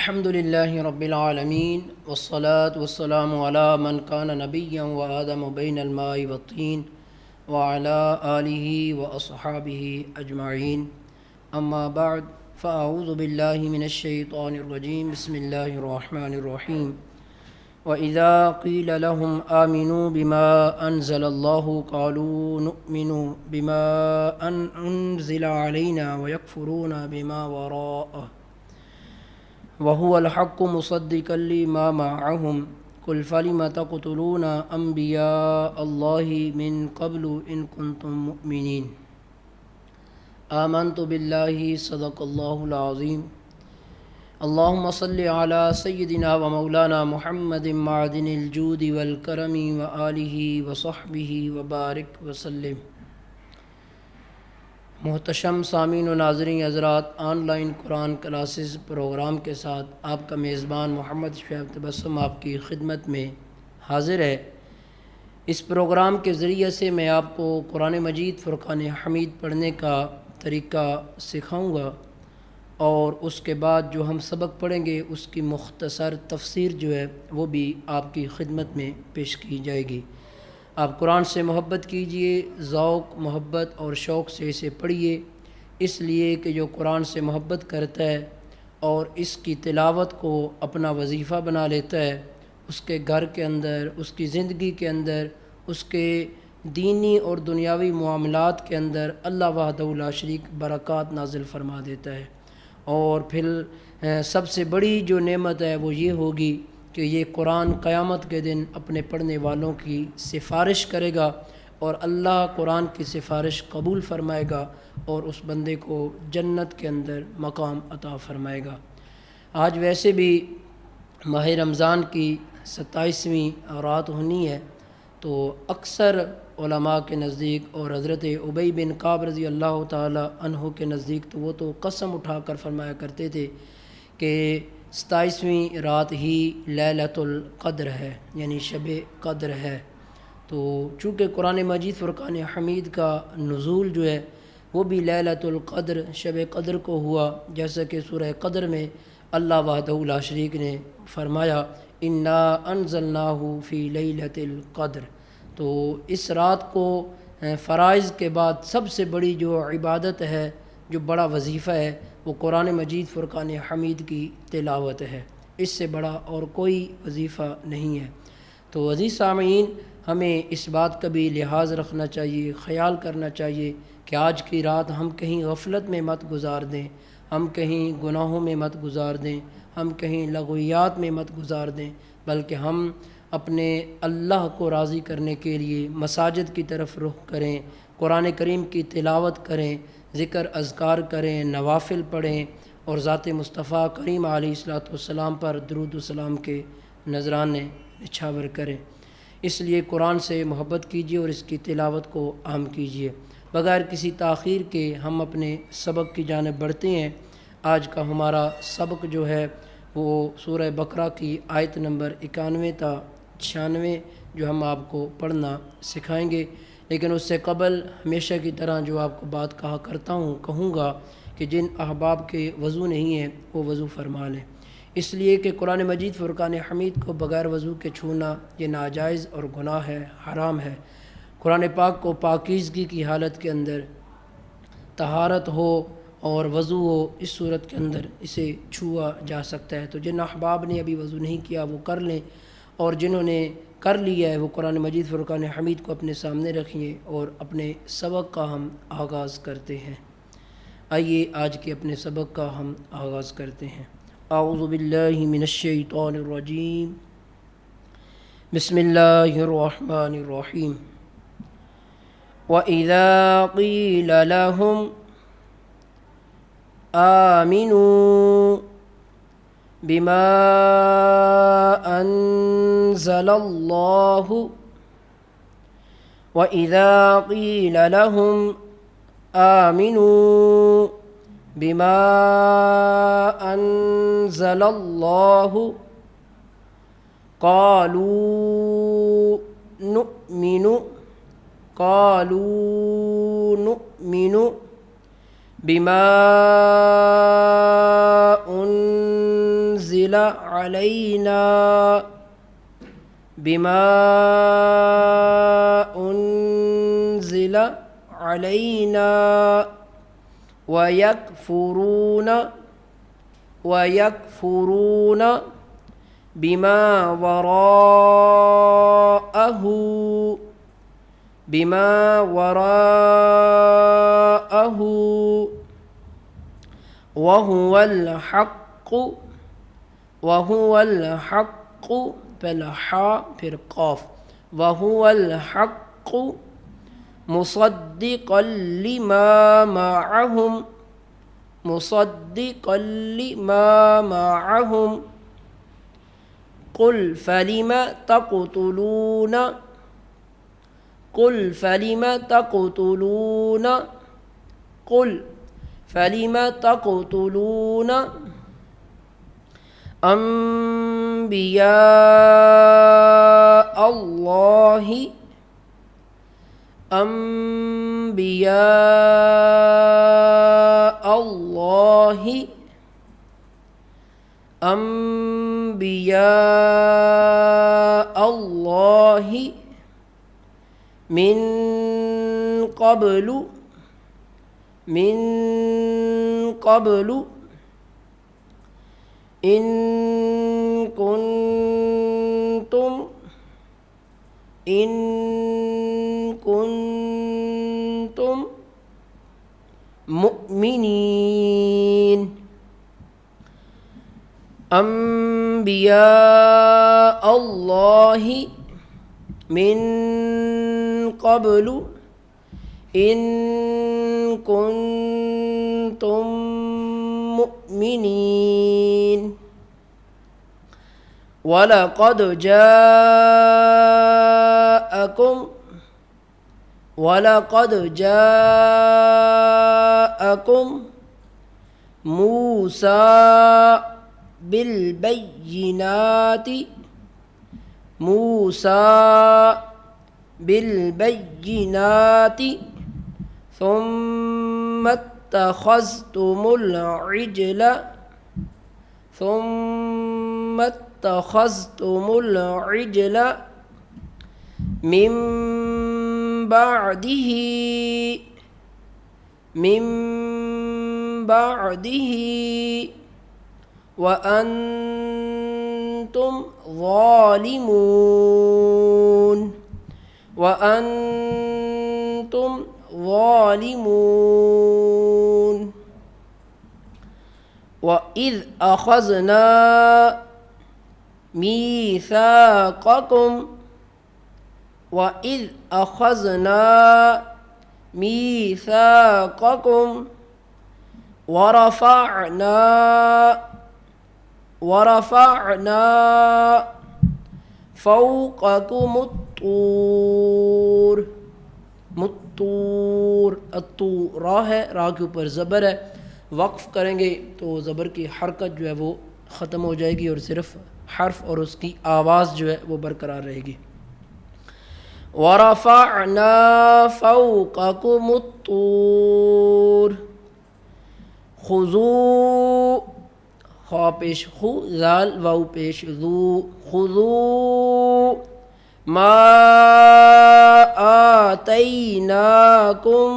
الحمد لله رب العالمين والصلاة والسلام على من كان نبيا وآدم بين الماء والطين وعلى آله وأصحابه أجمعين. أما بعد فأعوذ بالله من الشيطان الرجيم. بسم الله الرحمن الرحيم. وإذا قيل لهم آمنوا بما أنزل الله قالوا نؤمن بما أنزل علينا ويكفرون بما وراءه وهو الحق مصدقا لما معهم قل فلم تقتلون أنبياء الله من قبل إن كنتم مؤمنين. آمنت بالله صدق الله العظيم. اللهم صل على سيدنا ومولانا محمد معدن الجود والكرم وآله وصحبه وبارك وسلم. محتشم سامعین و ناظرین حضرات، آن لائن قرآن کلاسز پروگرام کے ساتھ آپ کا میزبان محمد شعیب تبسم آپ کی خدمت میں حاضر ہے. اس پروگرام کے ذریعے سے میں آپ کو قرآن مجید فرقان حمید پڑھنے کا طریقہ سکھاؤں گا، اور اس کے بعد جو ہم سبق پڑھیں گے اس کی مختصر تفسیر جو ہے وہ بھی آپ کی خدمت میں پیش کی جائے گی. آپ قرآن سے محبت کیجئے، ذوق، محبت اور شوق سے اسے پڑھیے، اس لیے کہ جو قرآن سے محبت کرتا ہے اور اس کی تلاوت کو اپنا وظیفہ بنا لیتا ہے، اس کے گھر کے اندر، اس کی زندگی کے اندر، اس کے دینی اور دنیاوی معاملات کے اندر اللہ وحدہ لا شریک برکات نازل فرما دیتا ہے. اور پھر سب سے بڑی جو نعمت ہے وہ یہ ہوگی کہ یہ قرآن قیامت کے دن اپنے پڑھنے والوں کی سفارش کرے گا، اور اللہ قرآن کی سفارش قبول فرمائے گا اور اس بندے کو جنت کے اندر مقام عطا فرمائے گا. آج ویسے بھی ماہ رمضان کی 27ویں رات ہونی ہے، تو اکثر علماء کے نزدیک اور حضرت ابی بن کعب رضی اللہ تعالی عنہ کے نزدیک تو وہ تو قسم اٹھا کر فرمایا کرتے تھے کہ 27ویں رات ہی لیلۃ القدر ہے، یعنی شب قدر ہے. تو چونکہ قرآن مجید فرقان حمید کا نزول جو ہے وہ بھی لیلۃ القدر شب قدر کو ہوا، جیسا کہ سورہ قدر میں اللہ وحدہ لا شریک نے فرمایا انا انزلناہ فی لیلۃ القدر. تو اس رات کو فرائض کے بعد سب سے بڑی جو عبادت ہے، جو بڑا وظیفہ ہے، وہ قرآن مجید فرقان حمید کی تلاوت ہے. اس سے بڑا اور کوئی وظیفہ نہیں ہے. تو عزیز سامعین، ہمیں اس بات کا بھی لحاظ رکھنا چاہیے، خیال کرنا چاہیے کہ آج کی رات ہم کہیں غفلت میں مت گزار دیں، ہم کہیں گناہوں میں مت گزار دیں، ہم کہیں لغویات میں مت گزار دیں، بلکہ ہم اپنے اللہ کو راضی کرنے کے لیے مساجد کی طرف رخ کریں، قرآن کریم کی تلاوت کریں، ذکر اذکار کریں، نوافل پڑھیں، اور ذات مصطفیٰ کریم علیہ الصلوۃ والسلام پر درود و سلام کے نذرانے نچھاور کریں. اس لیے قرآن سے محبت کیجیے اور اس کی تلاوت کو عام کیجیے. بغیر کسی تاخیر کے ہم اپنے سبق کی جانب بڑھتے ہیں. آج کا ہمارا سبق جو ہے وہ سورہ بقرہ کی آیت نمبر 91 تا 96 جو ہم آپ کو پڑھنا سکھائیں گے. لیکن اس سے قبل ہمیشہ کی طرح جو آپ کو بات کہوں گا کہ جن احباب کے وضو نہیں ہے وہ وضو فرما لیں، اس لیے کہ قرآن مجید فرقان حمید کو بغیر وضو کے چھونا یہ ناجائز اور گناہ ہے، حرام ہے. قرآن پاک کو پاکیزگی کی حالت کے اندر طہارت ہو اور وضو ہو، اس صورت کے اندر اسے چھوا جا سکتا ہے. تو جن احباب نے ابھی وضو نہیں کیا وہ کر لیں، اور جنہوں نے کر لیا ہے وہ قرآن مجید فرقان حمید کو اپنے سامنے رکھیں، اور اپنے سبق کا ہم آغاز کرتے ہیں. آئیے آج کے اپنے سبق کا ہم آغاز کرتے ہیں. اعوذ باللہ من الشیطان الرجیم. بسم اللہ الرحمن الرحیم. وَإِذَا قِيلَ لَهُمْ آمِنُوا بِمَا أَنزَلَ اللَّهُ وَإِذَا قِيلَ لَهُمْ آمِنُوا بِمَا أَنزَلَ اللَّهُ قَالُوا نُؤْمِنُ بِمَا أُنزِلَ أنزل علينا بما أنزل علينا ويكفرون بما وراءه وهو الحق پہلا حا پھر قاف وهو الحق مصدقا لما معهم قل فلم تقتلون أنبياء الله من قبل إن كنتم مؤمنين أنبياء الله من قبل إن كنتم مؤمنين وَلَقَدْ جَاءَكُمْ مُوسَى بالبينات ثم اتخذتم العجل من بعده وأنتم ظالمون وَإِذْ أَخَذْنَا مِيثَاقَكُمْ ورفعنا فوقكم الطور را ہے، را کے اوپر زبر ہے، وقف کریں گے تو زبر کی حرکت جو ہے وہ ختم ہو جائے گی اور صرف حرف اور اس کی آواز جو ہے وہ برقرار رہے گی۔ وَرَفَعْنَا فَوْقَكُمُ الطُّورَ خُذُوا خا پیش خو ذال واو پیش ذو خُذُوا مَا آتَيْنَاكُمْ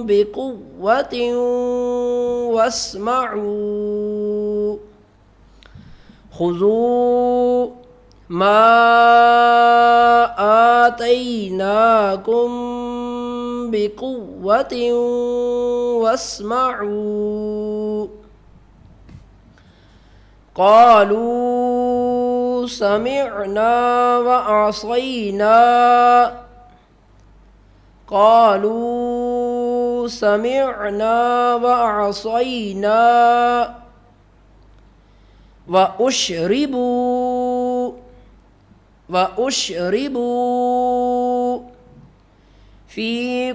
بِقُوَّةٍ وَاسْمَعُوا خُذُوا مَا آتَيْنَاكُمْ بِقُوَّةٍ وَاسْمَعُوا قَالُوا سَمِعْنَا وَعَصَيْنَا وَأُشْرِبُوا فِي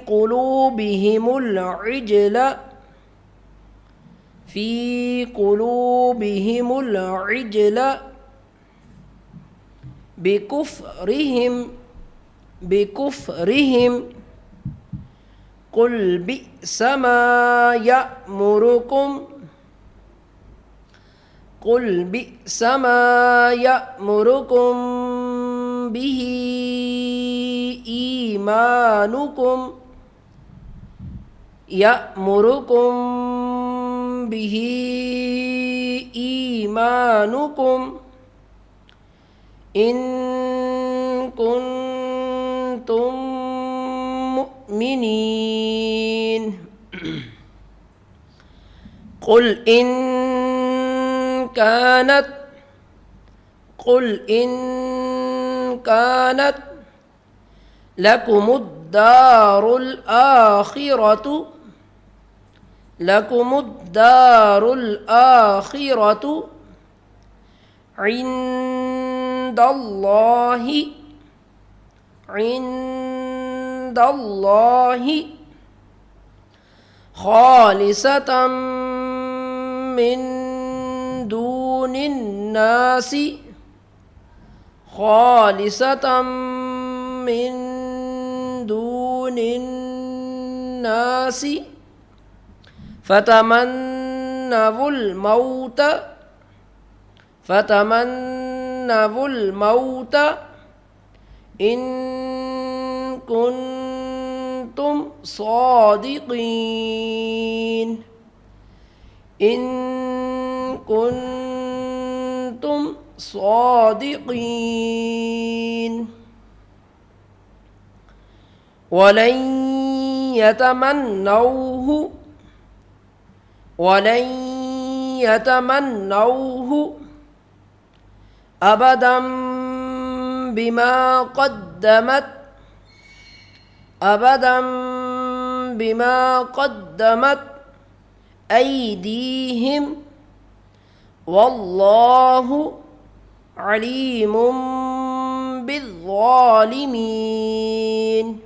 قُلُوبِهِمُ الْعِجْلَ بِكُفْرِهِمْ قُلْ بِئْسَ مَا يَأْمُرُكُمْ قل بئس ما يأمركم به إيمانكم يأمركم به إيمانكم إن كنتم مؤمنين قل إن كانت لكم الدار الآخرة عند الله خالصة من دون الناس فتمنوا الموت إن كنتم صادقين ولن يتمنوه أبدا بما قدمت أيديهم والله عليم بالظالمين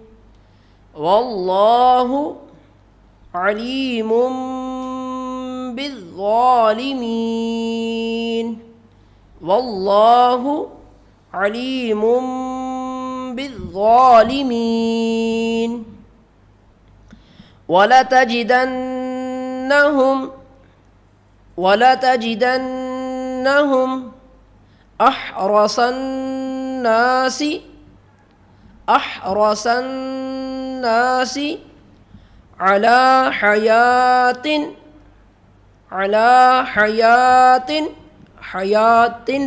والله عليم بالظالمين ولتجدنهم أحرص الناس على حیات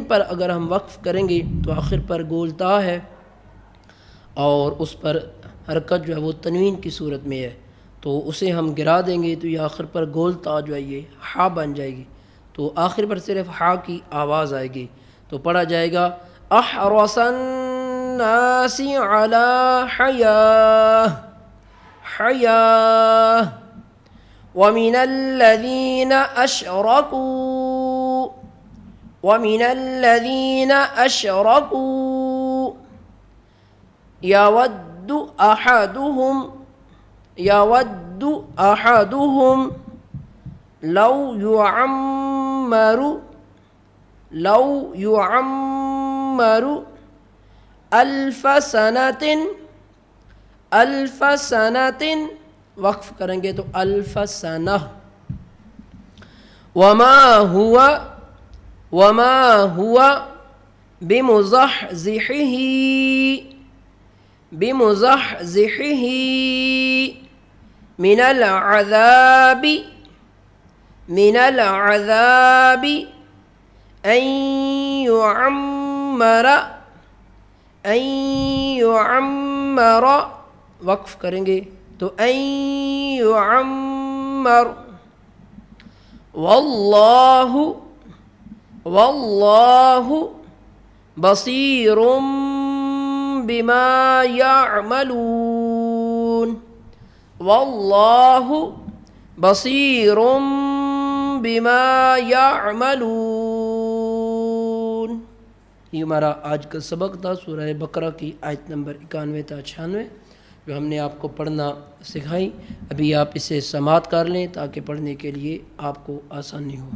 پر اگر ہم وقف کریں گے تو آخر پر گولتا ہے اور اس پر حرکت جو ہے وہ تنوین کی صورت میں ہے، تو اسے ہم گرا دیں گے تو یہ آخر پر گولتا جو ہے یہ ہا بن جائے گی، تو آخر پر صرف ہا کی آواز آئے گی، تو پڑھا جائے گا احرص الناس علی حیاہ ومن الذین اشرکوا يود أحدهم لو يعمر ألف سنة وقف کریں گے تو ألف سنة وما هو بمزحزحه من العذاب أن يعمر وقف کریں گے تو أن يعمر والله بصير بما يعملون والله بصير بما يعملون۔ یہ ہمارا آج کا سبق تھا سورہ بقرہ کی آیت نمبر 91 تا 96 جو ہم نے آپ کو پڑھنا سکھائی۔ ابھی آپ اسے سماعت کر لیں تاکہ پڑھنے کے لیے آپ کو آسانی ہو۔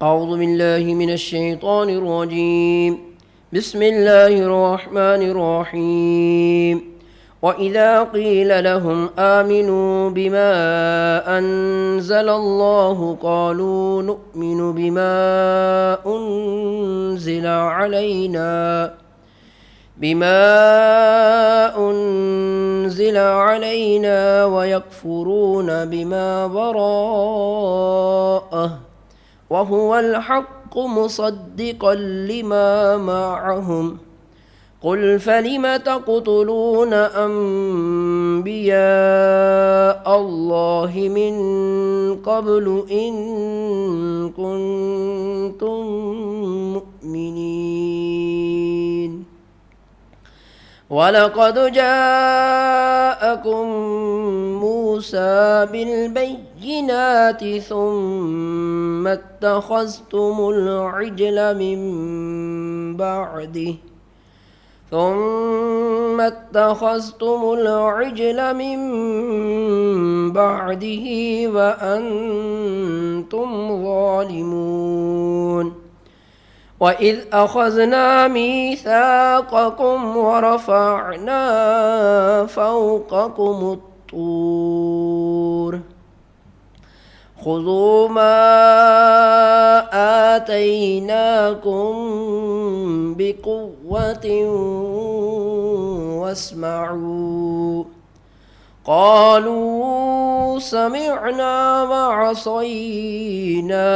اعوذ باللہ من الشیطان الرجیم بسم اللہ الرحمن الرحیم وَإِذَا قِيلَ لَهُمْ آمِنُوا بِمَا أَنزَلَ اللَّهُ قَالُوا نُؤْمِنُ بِمَا أُنزِلَ عَلَيْنَا وَيَكْفُرُونَ بِمَا وَرَاءَهُ وَهُوَ الْحَقُّ مُصَدِّقًا لِمَا مَعَهُمْ قُلْ فَلِمَ تَقْتُلُونَ أَنبِيَاءَ اللَّهِ مِن قَبْلُ إِن كُنتُم مُّؤْمِنِينَ وَلَقَدْ جَاءَكُم مُوسَىٰ بِالْبَيِّنَاتِ ثُمَّ اتَّخَذْتُمُ الْعِجْلَ مِن بَعْدِهِ وَأَنتُمْ ظَالِمُونَ وَإِذْ أَخَذْنَا مِيثَاقَكُمْ وَرَفَعْنَا فَوْقَكُمُ الطُّورَ خُذُوا مَا آتَيْنَاكُمْ بِقُوَّةٍ وَاسْمَعُوا قَالُوا سَمِعْنَا وَعَصَيْنَا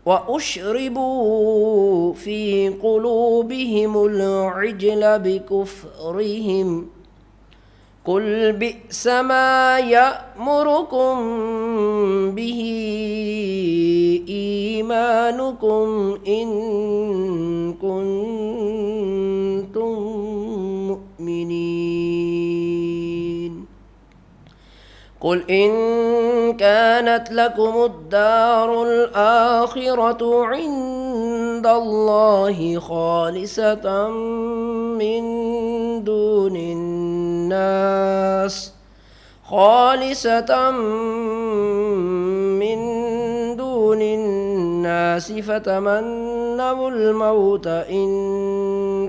وَأُشْرِبُوا فِي قُلُوبِهِمُ الْعِجْلَ بِكُفْرِهِمْ قُلْ بِئْسَ مَا يَأْمُرُكُم بِهِ إِيمَانُكُمْ إِن كُنتُم مُّؤْمِنِينَ قُلْ إِن كَانَتْ لَكُمُ الدَّارُ الْآخِرَةُ عِندَ اللَّهِ خَالِصَةً مِّن دُونِ النَّاسِ فَتَمَنَّوُا الْمَوْتَ إِن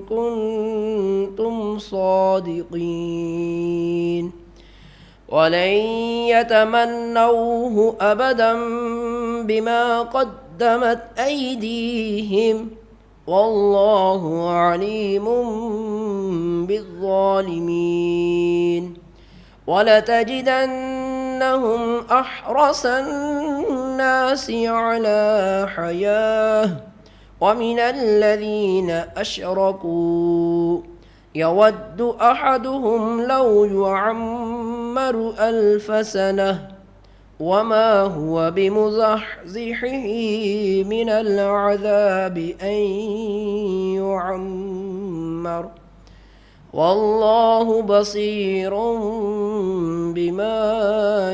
كُنتُمْ صَادِقِينَ وَلَن يَتَمَنَّوْهُ أَبَدًا بِمَا قَدَّمَتْ أَيْدِيهِمْ وَاللَّهُ عَلِيمٌ بِالظَّالِمِينَ وَلَتَجِدَنَّهُمْ أَحْرَصَ النَّاسِ عَلَىٰ حَيَاةٍ وَمِنَ الَّذِينَ أَشْرَكُوا يَوَدُّ أَحَدُهُمْ لَوْ يُعَمَّرُ أَلْفَ سَنَةٍ وَمَا هُوَ بِمُزَحْزِحِهِ مِنَ الْعَذَابِ أَن يُعَمَّرَ وَاللَّهُ بَصِيرٌ بِمَا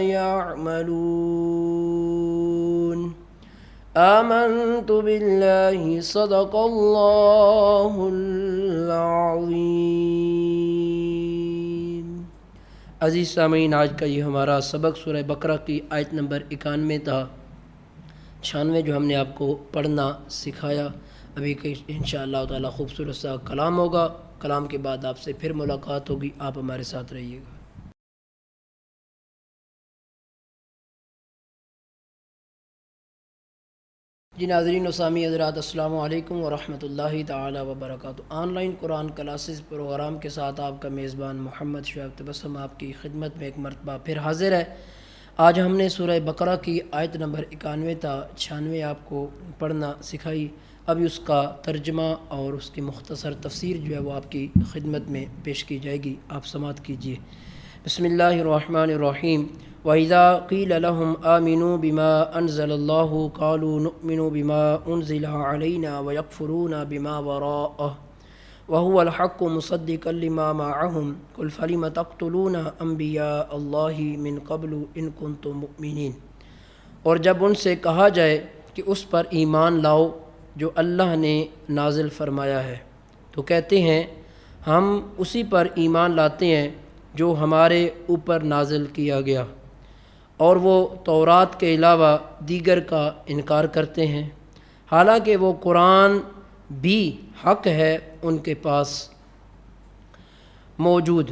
يَعْمَلُونَ آمنت باللہ صدق اللہ العظیم۔ عزیز سامعین، آج کا یہ ہمارا سبق سورہ بقرہ کی آیت نمبر 91 تھا۔ 96 جو ہم نے آپ کو پڑھنا سکھایا۔ ابھی انشاءاللہ تعالی خوبصورت سا کلام ہوگا، کلام کے بعد آپ سے پھر ملاقات ہوگی۔ آپ ہمارے ساتھ رہیے گا۔ جی ناظرین و سامی حضرات، السلام علیکم ورحمۃ اللہ تعالی وبرکاتہ۔ آن لائن قرآن کلاسز پروگرام کے ساتھ آپ کا میزبان محمد شعیب تبسم آپ کی خدمت میں ایک مرتبہ پھر حاضر ہے۔ آج ہم نے سورہ بقرہ کی آیت نمبر 91 تا 96 آپ کو پڑھنا سکھائی۔ ابھی اس کا ترجمہ اور اس کی مختصر تفسیر جو ہے وہ آپ کی خدمت میں پیش کی جائے گی، آپ سماعت کیجیے۔ بسم اللہ الرحمن الرحیم۔ وَإِذَا قِيلَ لَهُمْ آمِنُوا بِمَا أَنزَلَ اللَّهُ قَالُوا نُؤْمِنُ بِمَا أُنزِلَ عَلَيْنَا وَيَكْفُرُونَ بِمَا وَرَاءَهُ وَهُوَ الْحَقُّ مُصَدِّقًا لِمَا مَعَهُمْ قُلْ فَلِمَ تَقْتُلُونَ أَنبِيَاءَ اللَّهِ مِن قَبْلُ إِن كُنتُم مُّؤْمِنِينَ۔ اور جب ان سے کہا جائے کہ اس پر ایمان لاؤ جو اللہ نے نازل فرمایا ہے، تو کہتے ہیں ہم اسی پر ایمان لاتے ہیں جو ہمارے اوپر نازل کیا گیا، اور وہ تورات کے علاوہ دیگر کا انکار کرتے ہیں، حالانکہ وہ قرآن بھی حق ہے ان کے پاس موجود۔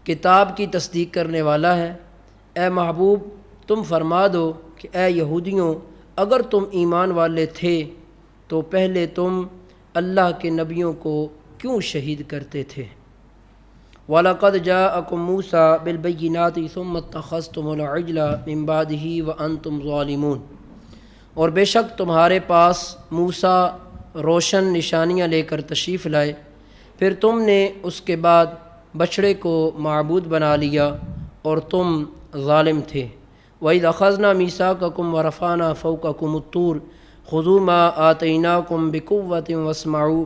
کتاب کی تصدیق کرنے والا ہے۔ اے محبوب تم فرما دو کہ اے یہودیوں، اگر تم ایمان والے تھے تو پہلے تم اللہ کے نبیوں کو کیوں شہید کرتے تھے؟ وَلَقَدْ جَاءَكُم مُوسَىٰ بِالْبَيِّنَاتِ ثُمَّ اتَّخَذْتُمُ الْعِجْلَ مِن بَعْدِهِ وَأَنْتُمْ ظَالِمُونَ، اور بے شک تمہارے پاس موسیٰ روشن نشانیاں لے کر تشریف لائے، پھر تم نے اس کے بعد بچھڑے کو معبود بنا لیا اور تم ظالم تھے۔ وَإِذْ أَخَذْنَا مِيثَاقَكُمْ وَرَفَعْنَا فَوْقَكُمُ الطُّورَ خُذُوا مَا آتَيْنَاكُمْ بِقُوَّةٍ وَاسْمَعُوا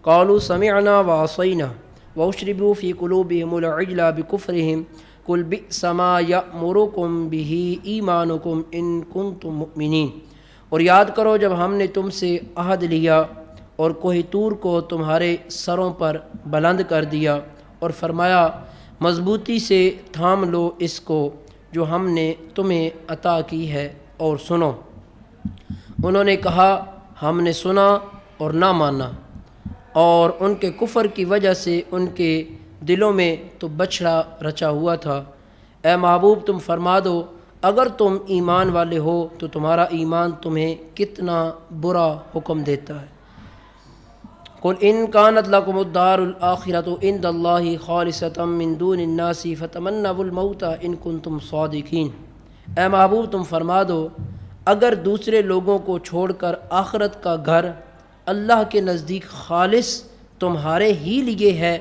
قَالُوا سَمِعْنَا وَعَصَيْنَا وَأُشْرِبُوا فِي قُلُوبِهِمُ الْعِجْلَ بِكُفْرِهِمْ قُلْ بِئْسَ مَا يَأْمُرُكُمْ بِهِ إِيمَانُكُمْ إِن كُنتُم مُؤْمِنِينَ، اور یاد کرو جب ہم نے تم سے عہد لیا اور کوہ طور کو تمہارے سروں پر بلند کر دیا اور فرمایا مضبوطی سے تھام لو اس کو جو ہم نے تمہیں عطا کی ہے اور سنو۔ انہوں نے کہا ہم نے سنا اور نہ مانا، اور ان کے کفر کی وجہ سے ان کے دلوں میں تو بچھڑا رچا ہوا تھا۔ اے محبوب تم فرما دو اگر تم ایمان والے ہو تو تمہارا ایمان تمہیں کتنا برا حکم دیتا ہے۔ قل ان كانت لكم الدار الآخرة عند الله خالصة من دون الناس فتمنوا الموت ان كنتم صادقين، اے محبوب تم فرما دو اگر دوسرے لوگوں کو چھوڑ کر آخرت کا گھر اللہ کے نزدیک خالص تمہارے ہی لیے ہے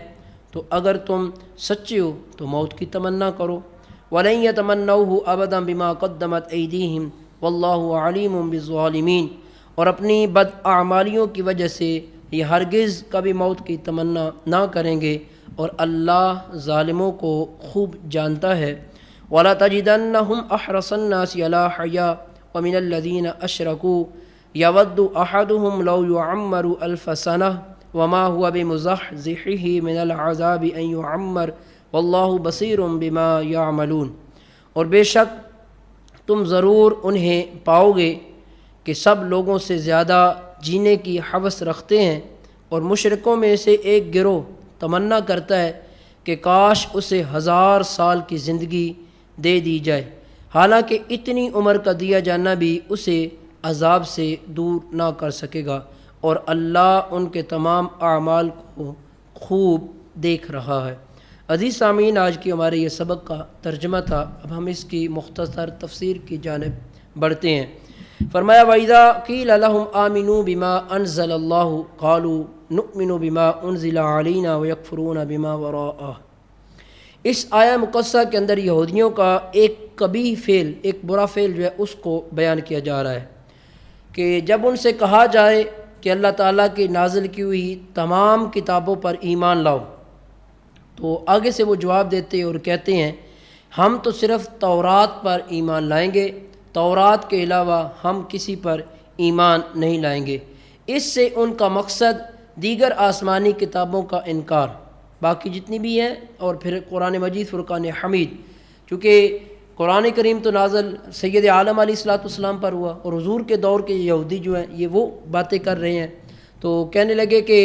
تو اگر تم سچے ہو تو موت کی تمنا کرو۔ وَلَن يَتَمَنَّوْهُ أَبَدًا بِمَا قَدَّمَتْ أَيْدِيهِمْ وَاللَّهُ عَلِيمٌ بِالظَّالِمِينَ، اور اپنی بد اعمالیوں کی وجہ سے یہ ہرگز کبھی موت کی تمنا نہ کریں گے، اور اللہ ظالموں کو خوب جانتا ہے۔ وَلَا تَجِدَنَّهُمْ أَحْرَصَ النَّاسِ عَلَىٰ حَيَاءٍ وَمِنَ الَّذِينَ أَشْرَكُوا يَوَدُّ أَحَدُهُمْ لَوْ يُعَمَّرُ أَلْفَ سَنَةٍ وَمَا هُوَ بِمُزَحْزِحِهِ مِنَ الْعَذَابِ أَن يُعَمَّرَ وَاللَّهُ بَصِيرٌ بِمَا يَعْمَلُونَ، اور بے شک تم ضرور انہیں پاؤ گے کہ سب لوگوں سے زیادہ جینے کی ہوس رکھتے ہیں، اور مشرکوں میں سے ایک گروہ تمنا کرتا ہے کہ کاش اسے 1000 سال کی زندگی دے دی جائے، حالانکہ اتنی عمر کا دیا جانا بھی اسے عذاب سے دور نہ کر سکے گا، اور اللہ ان کے تمام اعمال کو خوب دیکھ رہا ہے۔ عزیز سامعین، آج کی ہمارے یہ سبق کا ترجمہ تھا، اب ہم اس کی مختصر تفسیر کی جانب بڑھتے ہیں۔ فرمایا وَإِذَا قِيلَ لَهُمْ آمِنُوا بِمَا أَنزَلَ اللَّهُ قَالُوا نُؤْمِنُ بِمَا أُنزِلَ عَلَيْنَا وَيَكْفُرُونَ بِمَا وَرَاءَهُ۔ اس آیہ مقدسہ کے اندر یہودیوں کا ایک قبیح فعل، ایک برا فعل جو ہے اس کو بیان کیا جا رہا ہے کہ جب ان سے کہا جائے کہ اللہ تعالیٰ کی نازل کی ہوئی تمام کتابوں پر ایمان لاؤ، تو آگے سے وہ جواب دیتے اور کہتے ہیں ہم تو صرف تورات پر ایمان لائیں گے، تورات کے علاوہ ہم کسی پر ایمان نہیں لائیں گے۔ اس سے ان کا مقصد دیگر آسمانی کتابوں کا انکار، باقی جتنی بھی ہیں، اور پھر قرآن مجید فرقان حمید، چونکہ قرآن کریم تو نازل سید عالم علیہ السلام پر ہوا، اور حضور کے دور کے یہودی جو ہیں یہ وہ باتیں کر رہے ہیں، تو کہنے لگے کہ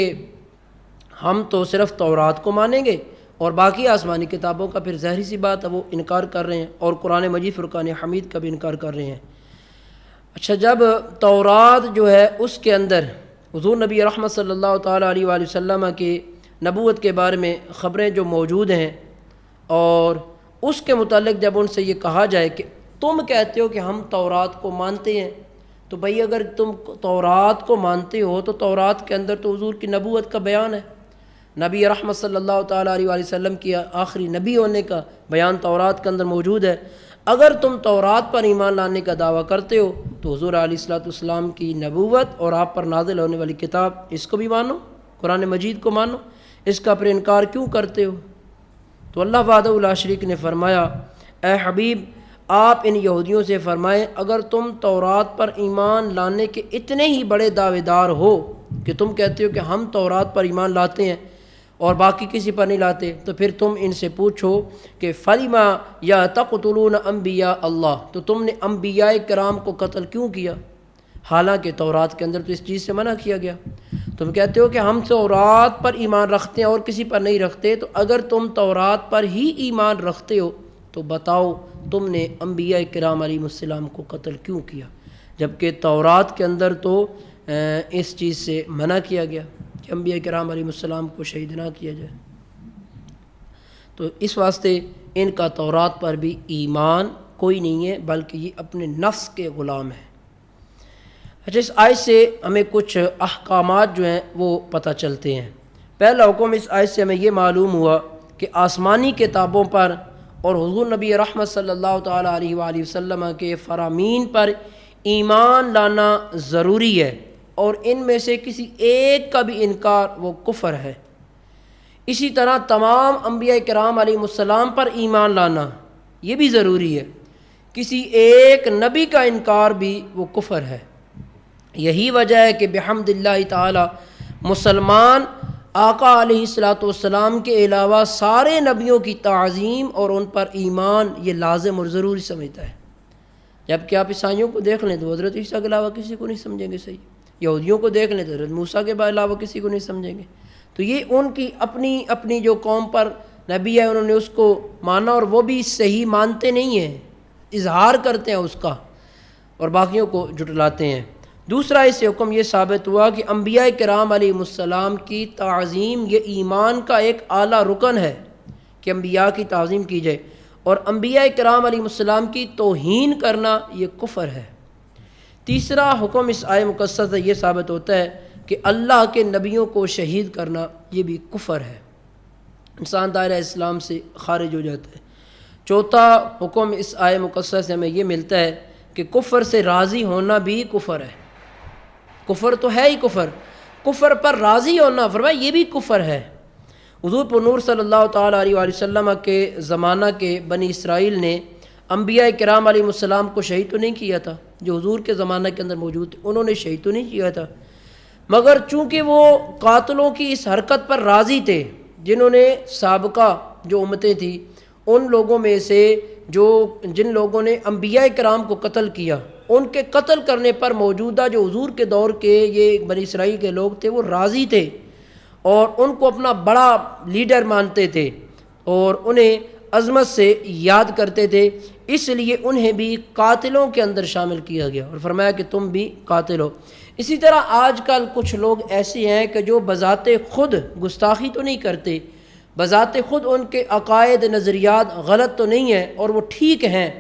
ہم تو صرف تورات کو مانیں گے اور باقی آسمانی کتابوں کا پھر ظاہری سی بات ہے وہ انکار کر رہے ہیں، اور قرآن مجید فرقان حمید کا بھی انکار کر رہے ہیں۔ اچھا، جب تورات جو ہے اس کے اندر حضور نبی رحمت صلی اللہ تعالیٰ علیہ وآلہ وسلم کے نبوت کے بارے میں خبریں جو موجود ہیں، اور اس کے متعلق جب ان سے یہ کہا جائے کہ تم کہتے ہو کہ ہم تورات کو مانتے ہیں، تو بھئی اگر تم تورات کو مانتے ہو تو تورات کے اندر تو حضور کی نبوت کا بیان ہے، نبی رحمت صلی اللہ تعالیٰ علیہ وآلہ وسلم کی آخری نبی ہونے کا بیان تورات کے اندر موجود ہے۔ اگر تم تورات پر ایمان لانے کا دعویٰ کرتے ہو تو حضور علیہ السلام کی نبوت اور آپ پر نازل ہونے والی کتاب اس کو بھی مانو، قرآن مجید کو مانو، اس کا پر انکار کیوں کرتے ہو؟ تو اللہ وحدہ لا شریک نے فرمایا اے حبیب آپ ان یہودیوں سے فرمائیں اگر تم تورات پر ایمان لانے کے اتنے ہی بڑے دعوے دار ہو کہ تم کہتے ہو کہ ہم تورات پر ایمان لاتے ہیں اور باقی کسی پر نہیں لاتے، تو پھر تم ان سے پوچھو کہ فَلِمَا يَتَقْتُلُونَ أَنْبِيَاءَ اللَّهِ، تو تم نے انبیاء کرام کو قتل کیوں کیا، حالانکہ تورات کے اندر تو اس چیز سے منع کیا گیا۔ تم کہتے ہو کہ ہم تورات پر ایمان رکھتے ہیں اور کسی پر نہیں رکھتے، تو اگر تم تورات پر ہی ایمان رکھتے ہو تو بتاؤ تم نے انبیاء کرام علیہ السلام کو قتل کیوں کیا، جبکہ تورات کے اندر تو اس چیز سے منع کیا گیا کہ انبیاء کرام علیہ السلام کو شہید نہ کیا جائے۔ تو اس واسطے ان کا تورات پر بھی ایمان کوئی نہیں ہے، بلکہ یہ اپنے نفس کے غلام ہیں۔ اچھا، اس آیت سے ہمیں کچھ احکامات جو ہیں وہ پتہ چلتے ہیں۔ پہلا حکم اس آیت سے ہمیں یہ معلوم ہوا کہ آسمانی کتابوں پر اور حضور نبی رحمت صلی اللہ تعالیٰ علیہ وآلہ وسلم کے فرامین پر ایمان لانا ضروری ہے، اور ان میں سے کسی ایک کا بھی انکار وہ کفر ہے۔ اسی طرح تمام انبیاء کرام علیہ السلام پر ایمان لانا یہ بھی ضروری ہے، کسی ایک نبی کا انکار بھی وہ کفر ہے۔ یہی وجہ ہے کہ بحمد اللہ تعالی مسلمان آقا علیہ السلام کے علاوہ سارے نبیوں کی تعظیم اور ان پر ایمان یہ لازم اور ضروری سمجھتا ہے۔ جبکہ آپ عیسائیوں کو دیکھ لیں تو حضرت عیسیٰ کے علاوہ کسی کو نہیں سمجھیں گے صحیح، یہودیوں کو دیکھ لیں تو حضرت موسیٰ کے علاوہ کسی کو نہیں سمجھیں گے۔ تو یہ ان کی اپنی جو قوم پر نبی ہے انہوں نے اس کو مانا، اور وہ بھی صحیح مانتے نہیں ہیں، اظہار کرتے ہیں اس کا اور باقیوں کو جھٹلاتے ہیں۔ دوسرا اس سے حکم یہ ثابت ہوا کہ انبیاء کرام علیہ السلام کی تعظیم یہ ایمان کا ایک اعلیٰ رکن ہے کہ انبیاء کی تعظیم کی جائے، اور انبیاء کرام علیہ السلام کی توہین کرنا یہ کفر ہے۔ تیسرا حکم اس آیت مقدسہ سے یہ ثابت ہوتا ہے کہ اللہ کے نبیوں کو شہید کرنا یہ بھی کفر ہے، انسان دائرہ اسلام سے خارج ہو جاتا ہے۔ چوتھا حکم اس آیت مقدسہ سے ہمیں یہ ملتا ہے کہ کفر سے راضی ہونا بھی کفر ہے۔ کفر تو ہے ہی کفر پر راضی ہونا فرمایا یہ بھی کفر ہے۔ حضور پر نور صلی اللہ تعالیٰ علیہ وآلہ وسلم کے زمانہ کے بنی اسرائیل نے انبیاء کرام علیہ السلام کو شہید تو نہیں کیا تھا، جو حضور کے زمانہ کے اندر موجود تھے انہوں نے شہید تو نہیں کیا تھا، مگر چونکہ وہ قاتلوں کی اس حرکت پر راضی تھے جنہوں نے سابقہ جو امتیں تھیں ان لوگوں میں سے جن لوگوں نے انبیاء کرام کو قتل کیا، ان کے قتل کرنے پر موجودہ جو حضور کے دور کے یہ بنی اسرائیل کے لوگ تھے وہ راضی تھے اور ان کو اپنا بڑا لیڈر مانتے تھے اور انہیں عظمت سے یاد کرتے تھے، اس لیے انہیں بھی قاتلوں کے اندر شامل کیا گیا اور فرمایا کہ تم بھی قاتل ہو۔ اسی طرح آج کل کچھ لوگ ایسے ہیں کہ جو بذات خود گستاخی تو نہیں کرتے، بذات خود ان کے عقائد نظریات غلط تو نہیں ہیں اور وہ ٹھیک ہیں،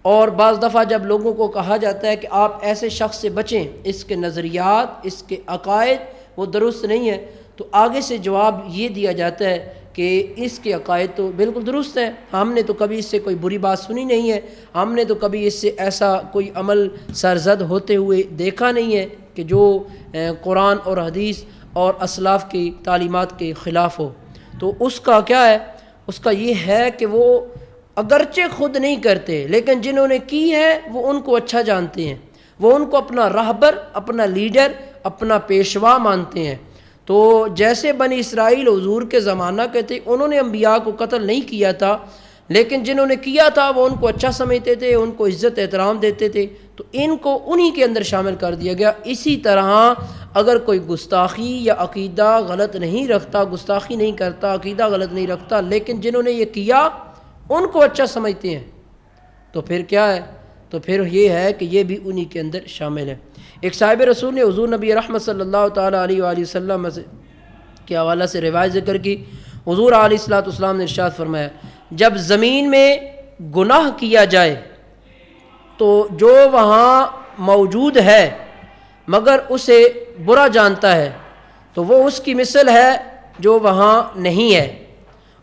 اور بعض دفعہ جب لوگوں کو کہا جاتا ہے کہ آپ ایسے شخص سے بچیں، اس کے نظریات اس کے عقائد وہ درست نہیں ہے، تو آگے سے جواب یہ دیا جاتا ہے کہ اس کے عقائد تو بالکل درست ہیں، ہم نے تو کبھی اس سے کوئی بری بات سنی نہیں ہے، ہم نے تو کبھی اس سے ایسا کوئی عمل سرزد ہوتے ہوئے دیکھا نہیں ہے کہ جو قرآن اور حدیث اور اسلاف کی تعلیمات کے خلاف ہو۔ تو اس کا کیا ہے؟ اس کا یہ ہے کہ وہ اگرچہ خود نہیں کرتے لیکن جنہوں نے کی ہے وہ ان کو اچھا جانتے ہیں، وہ ان کو اپنا راہبر، اپنا لیڈر، اپنا پیشوا مانتے ہیں۔ تو جیسے بنی اسرائیل حضور کے زمانہ کے تھے انہوں نے انبیاء کو قتل نہیں کیا تھا، لیکن جنہوں نے کیا تھا وہ ان کو اچھا سمجھتے تھے، ان کو عزت احترام دیتے تھے، تو ان کو انہی کے اندر شامل کر دیا گیا۔ اسی طرح اگر کوئی گستاخی یا عقیدہ غلط نہیں رکھتا، گستاخی نہیں کرتا، عقیدہ غلط نہیں رکھتا، لیکن جنہوں نے یہ کیا ان کو اچھا سمجھتے ہیں، تو پھر کیا ہے؟ تو پھر یہ ہے کہ یہ بھی انہی کے اندر شامل ہے۔ ایک صاحب رسول نے حضور نبی رحمت صلی اللہ تعالیٰ علیہ وآلہ وسلم کے حوالہ سے روایت ذکر کی، حضور علیہ السلام نے ارشاد فرمایا جب زمین میں گناہ کیا جائے تو جو وہاں موجود ہے مگر اسے برا جانتا ہے تو وہ اس کی مثل ہے جو وہاں نہیں ہے،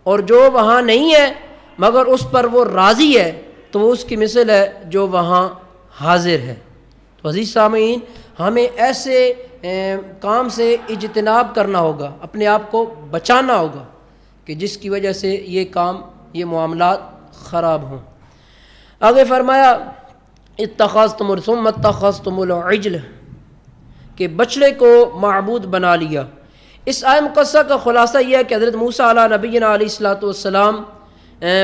اور جو وہاں نہیں ہے مگر اس پر وہ راضی ہے تو وہ اس کی مثل ہے جو وہاں حاضر ہے۔ تو عزیز سامعین، ہمیں ایسے کام سے اجتناب کرنا ہوگا، اپنے آپ کو بچانا ہوگا کہ جس کی وجہ سے یہ کام، یہ معاملات خراب ہوں۔ آگے فرمایا اتخذتم ثم اتخذتم العجل، کہ بچڑے کو معبود بنا لیا۔ اس آیت مقدسہ کا خلاصہ یہ ہے کہ حضرت موسیٰ علیہ نبینا علیہ السلام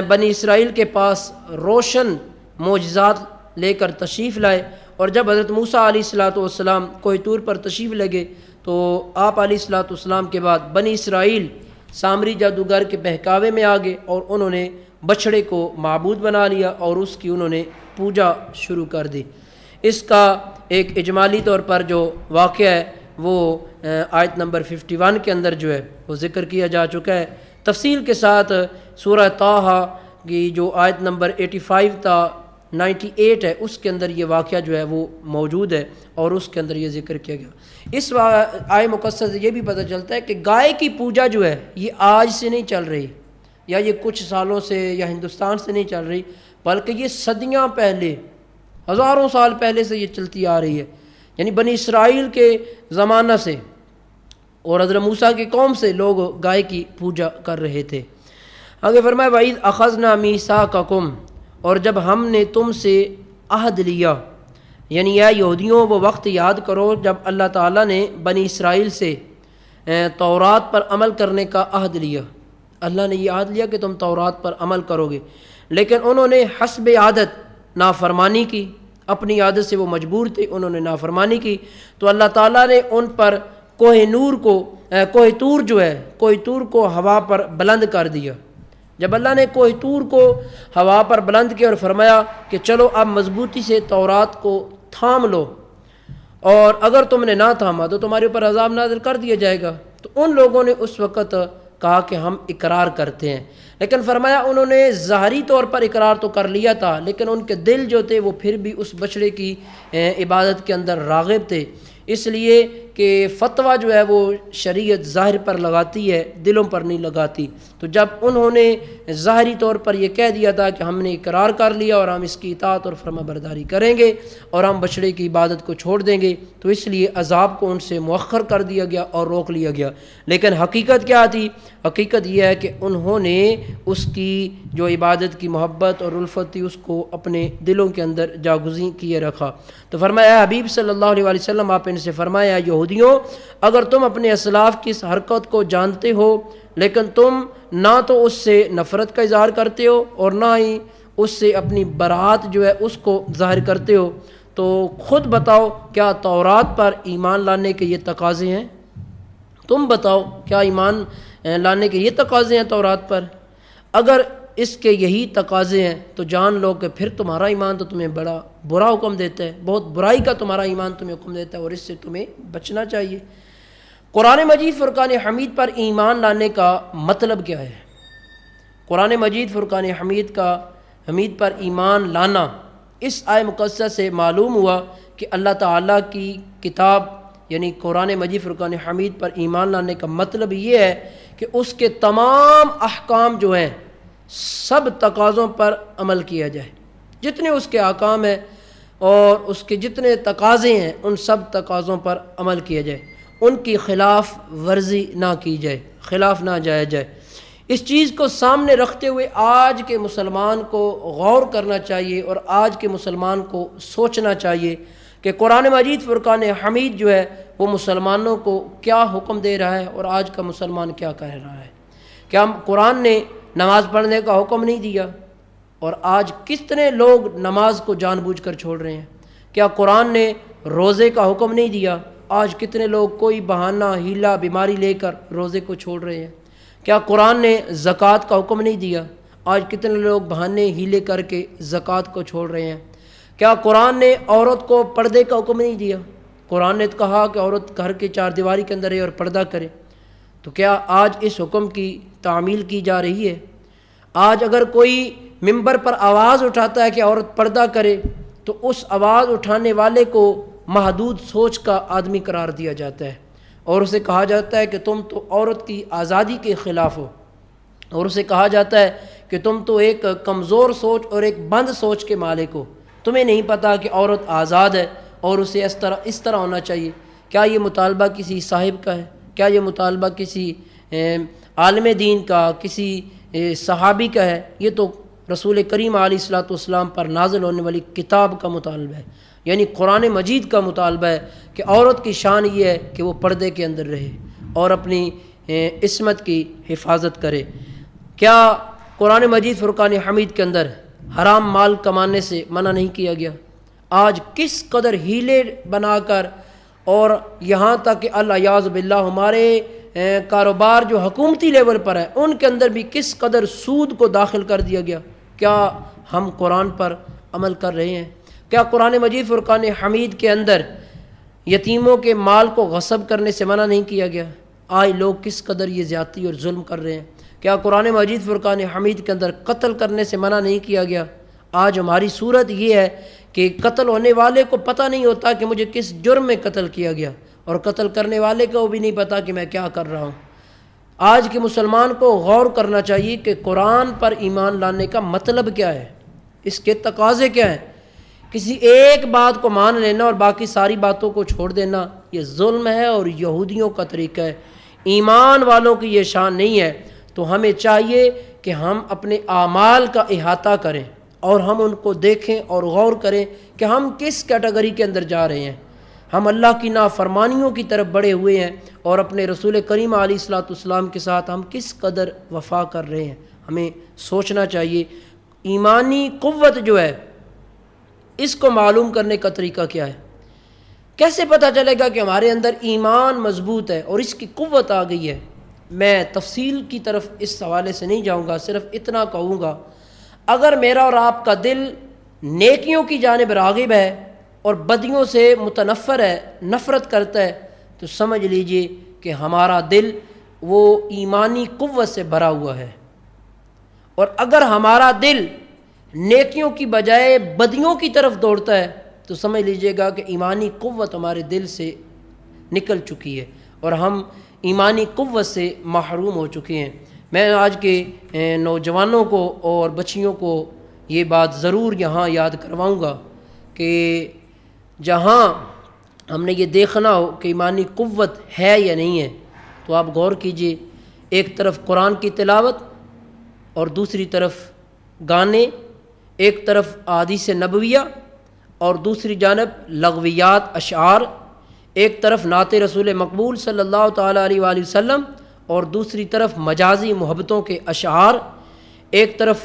بنی اسرائیل کے پاس روشن معجزات لے کر تشریف لائے، اور جب حضرت موسیٰ علیہ السلام کوہ طور پر تشریف لگے تو آپ علیہ الصلوۃ والسلام کے بعد بنی اسرائیل سامری جادوگر کے بہکاوے میں آ گئے اور انہوں نے بچھڑے کو معبود بنا لیا اور اس کی انہوں نے پوجا شروع کر دی۔ اس کا ایک اجمالی طور پر جو واقعہ ہے وہ آیت نمبر 51 کے اندر جو ہے وہ ذکر کیا جا چکا ہے۔ تفصیل کے ساتھ سورہ طٰہٰ کی جو آیت نمبر 85 تا 98 ہے اس کے اندر یہ واقعہ جو ہے وہ موجود ہے اور اس کے اندر یہ ذکر کیا گیا۔ اس آیت مقدسہ سے یہ بھی پتہ چلتا ہے کہ گائے کی پوجا جو ہے یہ آج سے نہیں چل رہی یا یہ کچھ سالوں سے یا ہندوستان سے نہیں چل رہی، بلکہ یہ صدیاں پہلے، ہزاروں سال پہلے سے یہ چلتی آ رہی ہے، یعنی بنی اسرائیل کے زمانہ سے اور حضرت موسیٰ کی قوم سے لوگ گائے کی پوجا کر رہے تھے۔ آگے فرمایا وَإِذْ أَخَذْنَا مِيثَاقَكُمْ، اور جب ہم نے تم سے عہد لیا، یعنی یا یہودیوں وہ وقت یاد کرو جب اللہ تعالیٰ نے بنی اسرائیل سے تورات پر عمل کرنے کا عہد لیا۔ اللہ نے یہ عہد لیا کہ تم تورات پر عمل کرو گے، لیکن انہوں نے حسب عادت نافرمانی کی، اپنی عادت سے وہ مجبور تھے، انہوں نے نافرمانی کی، تو اللہ تعالیٰ نے ان پر کوہ طور کو ہوا پر بلند کر دیا۔ جب اللہ نے کوہ طور کو ہوا پر بلند کیا اور فرمایا کہ چلو اب مضبوطی سے تورات کو تھام لو، اور اگر تم نے نہ تھاما تو تمہارے اوپر عذاب نازل کر دیا جائے گا، تو ان لوگوں نے اس وقت کہا کہ ہم اقرار کرتے ہیں، لیکن فرمایا انہوں نے ظاہری طور پر اقرار تو کر لیا تھا، لیکن ان کے دل جو تھے وہ پھر بھی اس بچڑے کی عبادت کے اندر راغب تھے، اس لیے کہ فتویٰ جو ہے وہ شریعت ظاہر پر لگاتی ہے، دلوں پر نہیں لگاتی۔ تو جب انہوں نے ظاہری طور پر یہ کہہ دیا تھا کہ ہم نے اقرار کر لیا اور ہم اس کی اطاعت اور فرما برداری کریں گے اور ہم بچڑے کی عبادت کو چھوڑ دیں گے، تو اس لیے عذاب کو ان سے مؤخر کر دیا گیا اور روک لیا گیا۔ لیکن حقیقت کیا تھی؟ حقیقت یہ ہے کہ انہوں نے اس کی جو عبادت کی محبت اور الفت تھی اس کو اپنے دلوں کے اندر جاگزیں کیے رکھا۔ تو فرمایا حبیب صلی اللہ علیہ وسلم آپ ان سے فرمایا یہودیوں، اگر تم اپنے اسلاف کی اس حرکت کو جانتے ہو لیکن تم نہ تو اس سے نفرت کا اظہار کرتے ہو اور نہ ہی اس سے اپنی برات جو ہے اس کو ظاہر کرتے ہو، تو خود بتاؤ کیا تورات پر ایمان لانے کے یہ تقاضے ہیں؟ تم بتاؤ کیا ایمان لانے کے یہ تقاضے ہیں تورات پر؟ اگر اس کے یہی تقاضے ہیں تو جان لو کہ پھر تمہارا ایمان تو تمہیں بڑا برا حکم دیتا ہے، بہت برائی کا تمہارا ایمان تمہیں حکم دیتا ہے اور اس سے تمہیں بچنا چاہیے۔ قرآن مجید فرقان حمید پر ایمان لانے کا مطلب کیا ہے؟ قرآن مجید فرقان حمید پر ایمان لانا اس آیت مقدسہ سے معلوم ہوا کہ اللہ تعالیٰ کی کتاب یعنی قرآن مجید فرقان حمید پر ایمان لانے کا مطلب یہ ہے کہ اس کے تمام احکام جو ہیں سب تقاضوں پر عمل کیا جائے، جتنے اس کے احکام ہیں اور اس کے جتنے تقاضے ہیں ان سب تقاضوں پر عمل کیا جائے، ان کی خلاف ورزی نہ کی جائے، خلاف نہ جایا جائے۔ اس چیز کو سامنے رکھتے ہوئے آج کے مسلمان کو غور کرنا چاہیے اور آج کے مسلمان کو سوچنا چاہیے کہ قرآن مجید فرقان حمید جو ہے وہ مسلمانوں کو کیا حکم دے رہا ہے اور آج کا مسلمان کیا کہہ رہا ہے۔ کیا قرآن نے نماز پڑھنے کا حکم نہیں دیا اور آج کتنے لوگ نماز کو جان بوجھ کر چھوڑ رہے ہیں؟ کیا قرآن نے روزے کا حکم نہیں دیا؟ آج کتنے لوگ کوئی بہانہ ہیلا بیماری لے کر روزے کو چھوڑ رہے ہیں۔ کیا قرآن نے زکوٰۃ کا حکم نہیں دیا؟ آج کتنے لوگ بہانے ہیلے کر کے زکوٰۃ کو چھوڑ رہے ہیں۔ کیا قرآن نے عورت کو پردے کا حکم نہیں دیا؟ قرآن نے کہا کہ عورت گھر کے چار دیواری کے اندر رہے اور پردہ کرے، تو کیا آج اس حکم کی تعمیل کی جا رہی ہے؟ آج اگر کوئی ممبر پر آواز اٹھاتا ہے کہ عورت پردہ کرے تو اس آواز اٹھانے والے کو محدود سوچ کا آدمی قرار دیا جاتا ہے اور اسے کہا جاتا ہے کہ تم تو عورت کی آزادی کے خلاف ہو، اور اسے کہا جاتا ہے کہ تم تو ایک کمزور سوچ اور ایک بند سوچ کے مالک ہو، تمہیں نہیں پتہ کہ عورت آزاد ہے اور اسے اس طرح ہونا چاہیے۔ کیا یہ مطالبہ کسی صاحب کا ہے؟ کیا یہ مطالبہ کسی عالم دین کا، کسی صحابی کا ہے؟ یہ تو رسول کریم علیہ الصلوۃ والسلام پر نازل ہونے والی کتاب کا مطالبہ ہے، یعنی قرآن مجید کا مطالبہ ہے کہ عورت کی شان یہ ہے کہ وہ پردے کے اندر رہے اور اپنی عصمت کی حفاظت کرے۔ کیا قرآن مجید فرقان حمید کے اندر حرام مال کمانے سے منع نہیں کیا گیا؟ آج کس قدر ہیلے بنا کر اور یہاں تک کہ الیاذ باللہ ہمارے کاروبار جو حکومتی لیول پر ہے ان کے اندر بھی کس قدر سود کو داخل کر دیا گیا۔ کیا ہم قرآن پر عمل کر رہے ہیں؟ کیا قرآن مجید فرقان حمید کے اندر یتیموں کے مال کو غصب کرنے سے منع نہیں کیا گیا؟ آج لوگ کس قدر یہ زیادتی اور ظلم کر رہے ہیں۔ کیا قرآن مجید فرقان حمید کے اندر قتل کرنے سے منع نہیں کیا گیا؟ آج ہماری صورت یہ ہے کہ قتل ہونے والے کو پتہ نہیں ہوتا کہ مجھے کس جرم میں قتل کیا گیا، اور قتل کرنے والے کو بھی نہیں پتہ کہ میں کیا کر رہا ہوں۔ آج کے مسلمان کو غور کرنا چاہیے کہ قرآن پر ایمان لانے کا مطلب کیا ہے، اس کے تقاضے کیا ہیں۔ کسی ایک بات کو مان لینا اور باقی ساری باتوں کو چھوڑ دینا یہ ظلم ہے اور یہودیوں کا طریقہ ہے، ایمان والوں کی یہ شان نہیں ہے۔ تو ہمیں چاہیے کہ ہم اپنے اعمال کا احاطہ کریں اور ہم ان کو دیکھیں اور غور کریں کہ ہم کس کیٹیگری کے اندر جا رہے ہیں۔ ہم اللہ کی نافرمانیوں کی طرف بڑھے ہوئے ہیں اور اپنے رسول کریم علیہ الصلوۃ والسلام کے ساتھ ہم کس قدر وفا کر رہے ہیں۔ ہمیں سوچنا چاہیے ایمانی قوت جو ہے اس کو معلوم کرنے کا طریقہ کیا ہے۔ کیسے پتہ چلے گا کہ ہمارے اندر ایمان مضبوط ہے اور اس کی قوت آ گئی ہے؟ میں تفصیل کی طرف اس حوالے سے نہیں جاؤں گا، صرف اتنا کہوں گا، اگر میرا اور آپ کا دل نیکیوں کی جانب راغب ہے اور بدیوں سے متنفر ہے، نفرت کرتا ہے، تو سمجھ لیجئے کہ ہمارا دل وہ ایمانی قوت سے بھرا ہوا ہے۔ اور اگر ہمارا دل نیکیوں کی بجائے بدیوں کی طرف دوڑتا ہے تو سمجھ لیجئے گا کہ ایمانی قوت ہمارے دل سے نکل چکی ہے اور ہم ایمانی قوت سے محروم ہو چکے ہیں۔ میں آج کے نوجوانوں کو اور بچیوں کو یہ بات ضرور یہاں یاد کرواؤں گا کہ جہاں ہم نے یہ دیکھنا ہو کہ ایمانی قوت ہے یا نہیں ہے تو آپ غور کیجئے، ایک طرف قرآن کی تلاوت اور دوسری طرف گانے، ایک طرف احادیث نبویہ اور دوسری جانب لغویات اشعار، ایک طرف نعت رسول مقبول صلی اللہ تعالیٰ علیہ وآلہ وسلم اور دوسری طرف مجازی محبتوں کے اشعار، ایک طرف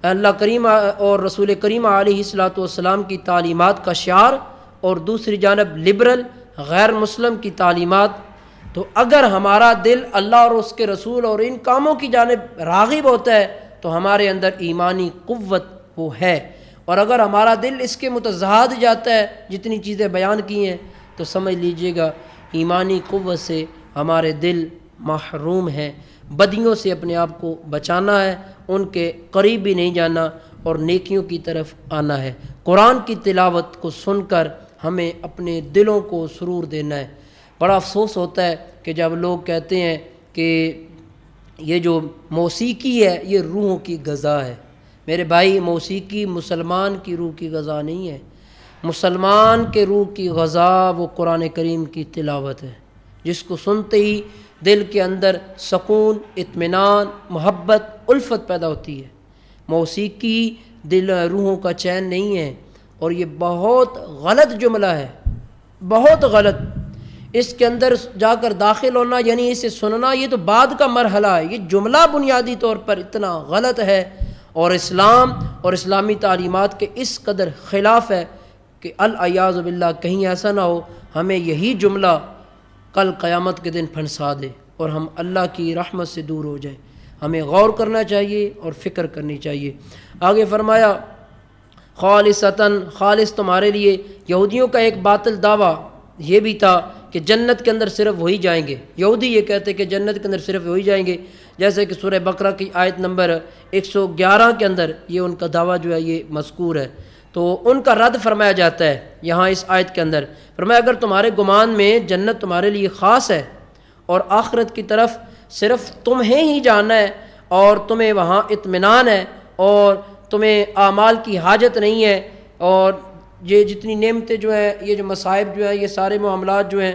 اللہ کریم اور رسول کریم علیہ الصلوۃ والسلام کی تعلیمات کا شعار اور دوسری جانب لبرل غیر مسلم کی تعلیمات۔ تو اگر ہمارا دل اللہ اور اس کے رسول اور ان کاموں کی جانب راغب ہوتا ہے تو ہمارے اندر ایمانی قوت وہ ہے، اور اگر ہمارا دل اس کے متضاد جاتا ہے جتنی چیزیں بیان کی ہیں تو سمجھ لیجئے گا ایمانی قوت سے ہمارے دل محروم ہیں۔ بدیوں سے اپنے آپ کو بچانا ہے، ان کے قریب بھی نہیں جانا اور نیکیوں کی طرف آنا ہے۔ قرآن کی تلاوت کو سن کر ہمیں اپنے دلوں کو سرور دینا ہے۔ بڑا افسوس ہوتا ہے کہ جب لوگ کہتے ہیں کہ یہ جو موسیقی ہے یہ روحوں کی غذا ہے۔ میرے بھائی، موسیقی مسلمان کی روح کی غذا نہیں ہے۔ مسلمان کے روح کی غذا وہ قرآن کریم کی تلاوت ہے، جس کو سنتے ہی دل کے اندر سکون، اطمینان، محبت، الفت پیدا ہوتی ہے۔ موسیقی دل روحوں کا چین نہیں ہے، اور یہ بہت غلط جملہ ہے، بہت غلط۔ اس کے اندر جا کر داخل ہونا یعنی اسے سننا یہ تو بعد کا مرحلہ ہے۔ یہ جملہ بنیادی طور پر اتنا غلط ہے اور اسلام اور اسلامی تعلیمات کے اس قدر خلاف ہے کہ الیاذ باللہ کہیں ایسا نہ ہو ہمیں یہی جملہ کل قیامت کے دن پھنسا دے اور ہم اللہ کی رحمت سے دور ہو جائیں۔ ہمیں غور کرنا چاہیے اور فکر کرنی چاہیے۔ آگے فرمایا خالصتاً، خالص تمہارے لیے۔ یہودیوں کا ایک باطل دعویٰ یہ بھی تھا کہ جنت کے اندر صرف وہی جائیں گے۔ یہودی یہ کہتے کہ جنت کے اندر صرف وہی جائیں گے، جیسے کہ سورہ بقرہ کی آیت نمبر 111 کے اندر یہ ان کا دعویٰ جو ہے یہ مذکور ہے۔ تو ان کا رد فرمایا جاتا ہے یہاں اس آیت کے اندر۔ فرمایا اگر تمہارے گمان میں جنت تمہارے لیے خاص ہے اور آخرت کی طرف صرف تمہیں ہی جانا ہے اور تمہیں وہاں اطمینان ہے اور تمہیں اعمال کی حاجت نہیں ہے، اور یہ جتنی نعمتیں جو ہیں، یہ جو مصائب جو ہیں، یہ سارے معاملات جو ہیں،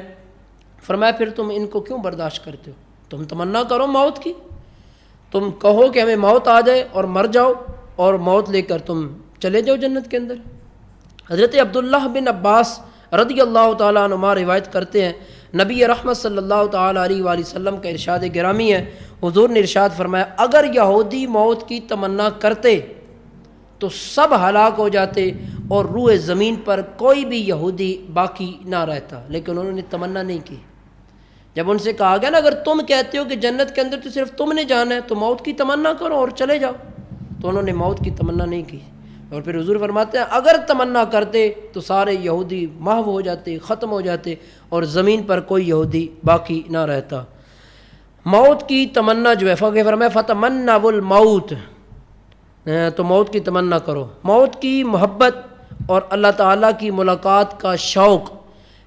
فرمایا پھر تم ان کو کیوں برداشت کرتے ہو؟ تم تمنا کرو موت کی، تم کہو کہ ہمیں موت آ جائے اور مر جاؤ اور موت لے کر تم چلے جاؤ جنت کے اندر۔ حضرت عبداللہ بن عباس رضی اللہ تعالیٰ عنہما روایت کرتے ہیں، نبی رحمت صلی اللہ تعالیٰ علیہ وآلہ وسلم کا ارشاد گرامی ہے، حضور نے ارشاد فرمایا اگر یہودی موت کی تمنا کرتے تو سب ہلاک ہو جاتے اور روئے زمین پر کوئی بھی یہودی باقی نہ رہتا، لیکن انہوں نے تمنا نہیں کی۔ جب ان سے کہا گیا نا اگر تم کہتے ہو کہ جنت کے اندر تو صرف تم نے جانا ہے تو موت کی تمنا کرو اور چلے جاؤ، تو انہوں نے موت کی تمنا نہیں کی۔ اور پھر حضور فرماتے ہیں اگر تمنا کرتے تو سارے یہودی محو ہو جاتے، ختم ہو جاتے اور زمین پر کوئی یہودی باقی نہ رہتا۔ موت کی تمنا جو ہے فرمایا فتمنوا الموت، تو موت کی تمنا کرو۔ موت کی محبت اور اللہ تعالیٰ کی ملاقات کا شوق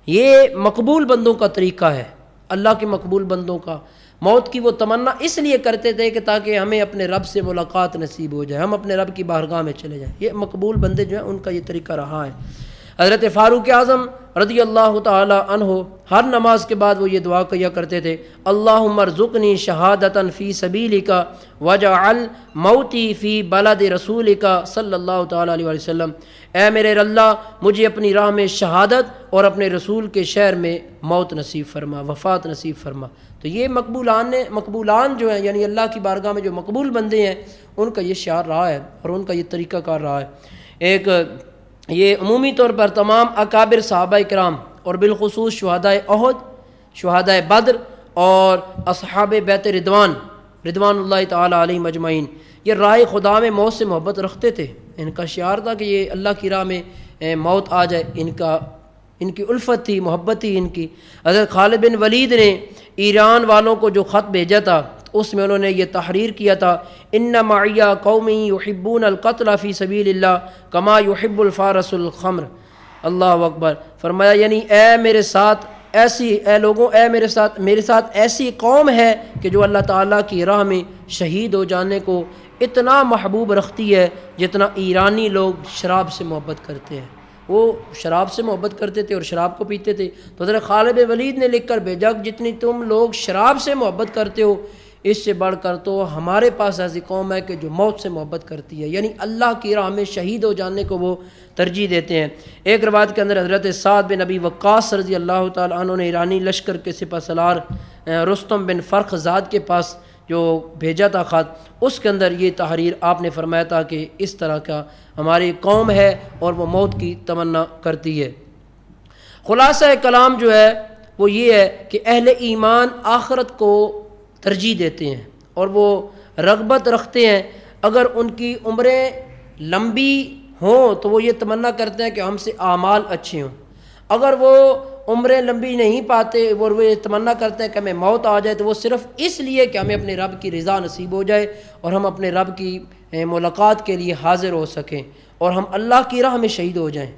یہ مقبول بندوں کا طریقہ ہے، اللہ کے مقبول بندوں کا۔ موت کی وہ تمنا اس لیے کرتے تھے کہ تاکہ ہمیں اپنے رب سے ملاقات نصیب ہو جائے، ہم اپنے رب کی بارگاہ میں چلے جائیں۔ یہ مقبول بندے جو ہیں ان کا یہ طریقہ رہا ہے۔ حضرت فاروق اعظم رضی اللہ تعالی عنہ ہر نماز کے بعد وہ یہ دعا کیا کرتے تھے، اللہم ارزقنی شہادتا فی سبیلک وجعل موتی فی بلد رسولک صلی اللہ تعالی علیہ وسلم، اے میرے اللہ مجھے اپنی راہ میں شہادت اور اپنے رسول کے شہر میں موت نصیب فرما، وفات نصیب فرما۔ تو یہ مقبولان جو ہیں یعنی اللہ کی بارگاہ میں جو مقبول بندے ہیں ان کا یہ شعار رہا ہے اور ان کا یہ طریقہ کار رہا ہے۔ ایک یہ عمومی طور پر تمام اکابر صحابہ کرام اور بالخصوص شہدائے احد، شہدائے بدر اور اصحاب بیت رضوان اللہ تعالی علیہم اجمعین یہ راہ خدا میں موت سے محبت رکھتے تھے۔ ان کا شعار تھا کہ یہ اللہ کی راہ میں موت آ جائے، ان کی الفت تھی، محبت تھی ان کی۔ حضرت خالد بن ولید نے ایران والوں کو جو خط بھیجا تھا اس میں انہوں نے یہ تحریر کیا تھا، ان معی قومی یحبون القتل فی سبیل اللہ کما یحب الفارس الخمر، اللہ اکبر۔ فرمایا یعنی میرے ساتھ ایسی قوم ہے کہ جو اللہ تعالیٰ کی راہ میں شہید ہو جانے کو اتنا محبوب رکھتی ہے جتنا ایرانی لوگ شراب سے محبت کرتے ہیں۔ وہ شراب سے محبت کرتے تھے اور شراب کو پیتے تھے، تو حضرت خالد بن ولید نے لکھ کر بھیجا جتنی تم لوگ شراب سے محبت کرتے ہو اس سے بڑھ کر تو ہمارے پاس ایسی قوم ہے کہ جو موت سے محبت کرتی ہے، یعنی اللہ کی راہ میں شہید ہو جانے کو وہ ترجیح دیتے ہیں۔ ایک روایت کے اندر حضرت سعد بن ابی وقاص رضی اللہ تعالیٰ عنہ نے ایرانی لشکر کے سپہ سالار رستم بن فرخزاد کے پاس جو بھیجا تھا خط، اس کے اندر یہ تحریر آپ نے فرمایا تھا کہ اس طرح کا ہماری قوم ہے اور وہ موت کی تمنا کرتی ہے۔ خلاصہ کلام جو ہے وہ یہ ہے کہ اہل ایمان آخرت کو ترجیح دیتے ہیں اور وہ رغبت رکھتے ہیں، اگر ان کی عمریں لمبی ہوں تو وہ یہ تمنا کرتے ہیں کہ ہم سے اعمال اچھے ہوں، اگر وہ عمریں لمبی نہیں پاتے وہ یہ تمنا کرتے ہیں کہ ہمیں موت آ جائے تو وہ صرف اس لیے کہ ہمیں اپنے رب کی رضا نصیب ہو جائے اور ہم اپنے رب کی ملاقات کے لیے حاضر ہو سکیں اور ہم اللہ کی راہ میں شہید ہو جائیں۔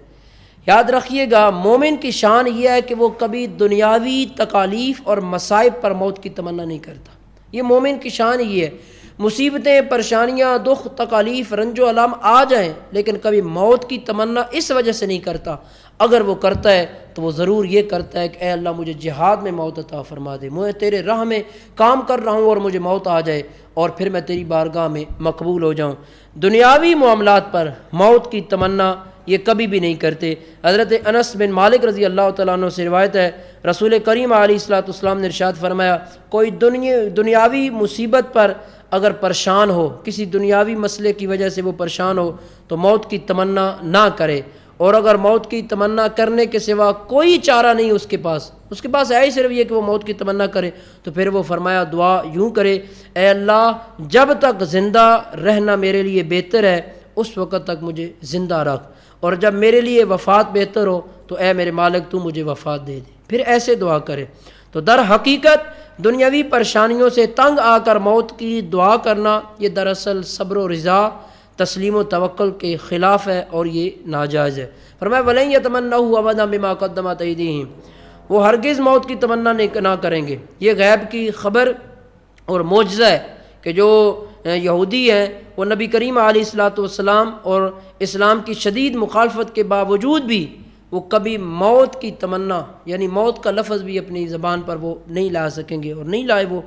یاد رکھیے گا مومن کی شان یہ ہے کہ وہ کبھی دنیاوی تکالیف اور مصائب پر موت کی تمنا نہیں کرتا، یہ مومن کی شان یہ ہے۔ مصیبتیں، پریشانیاں، دکھ، تکالیف، رنج و الم آ جائیں لیکن کبھی موت کی تمنا اس وجہ سے نہیں کرتا، اگر وہ کرتا ہے تو وہ ضرور یہ کرتا ہے کہ اے اللہ مجھے جہاد میں موت عطا فرما دے، میں تیرے راہ میں کام کر رہا ہوں اور مجھے موت آ جائے اور پھر میں تیری بارگاہ میں مقبول ہو جاؤں۔ دنیاوی معاملات پر موت کی تمنا یہ کبھی بھی نہیں کرتے۔ حضرت انس بن مالک رضی اللہ تعالیٰ عنہ سے روایت ہے، رسول کریم علیہ الصلوۃ والسلام نے ارشاد فرمایا، کوئی دنیاوی مصیبت پر اگر پریشان ہو، کسی دنیاوی مسئلے کی وجہ سے وہ پریشان ہو تو موت کی تمنا نہ کرے، اور اگر موت کی تمنا کرنے کے سوا کوئی چارہ نہیں اس کے پاس ہے ہی صرف یہ کہ وہ موت کی تمنا کرے، تو پھر وہ فرمایا دعا یوں کرے، اے اللہ جب تک زندہ رہنا میرے لیے بہتر ہے اس وقت تک مجھے زندہ رکھ، اور جب میرے لیے وفات بہتر ہو تو اے میرے مالک تو مجھے وفات دے دے، پھر ایسے دعا کرے۔ تو در حقیقت دنیاوی پریشانیوں سے تنگ آ کر موت کی دعا کرنا یہ دراصل صبر و رضا، تسلیم و توکل کے خلاف ہے اور یہ ناجائز ہے۔ فرمایا وَلَن يَتَمَنَّوْهُ أَبَدًا بِمَا قَدَّمَتْ أَيْدِيهِمْ، وہ ہرگز موت کی تمنا نہ کریں گے۔ یہ غیب کی خبر اور معجزہ ہے کہ جو یہودی ہیں وہ نبی کریم علیہ الصلوۃ والسلام اور اسلام کی شدید مخالفت کے باوجود بھی وہ کبھی موت کی تمنا یعنی موت کا لفظ بھی اپنی زبان پر وہ نہیں لا سکیں گے اور نہیں لائے۔ وہ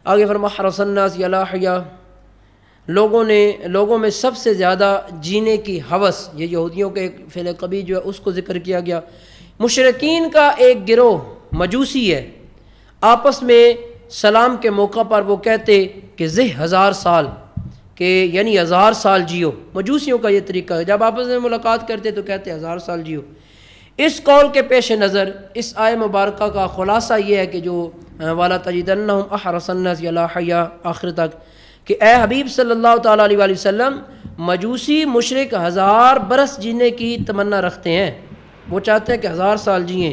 آگے فرمایا حرص الناس علی حیاۃ، لوگوں میں سب سے زیادہ جینے کی ہوس، یہ یہودیوں کے ایک فعل قبیح جو ہے اس کو ذکر کیا گیا۔ مشرکین کا ایک گروہ مجوسی ہے، آپس میں سلام کے موقع پر وہ کہتے کہ 1000 سال کہ یعنی 1000 سال جیو. مجوسیوں کا یہ طریقہ ہے، جب آپس میں ملاقات کرتے تو کہتے 1000 سال جیو. اس قول کے پیش نظر اس آیہ مبارکہ کا خلاصہ یہ ہے کہ جو وَلَا تَجِدَنَّهُمْ أَحْرَصَ النَّاسِ عَلَىٰ حَيَاةٍ آخر تک، کہ اے حبیب صلی اللہ تعالیٰ علیہ وآلہ وسلم، مجوسی مشرک 1000 برس جینے کی تمنا رکھتے ہیں، وہ چاہتے ہیں کہ 1000 سال جئیں،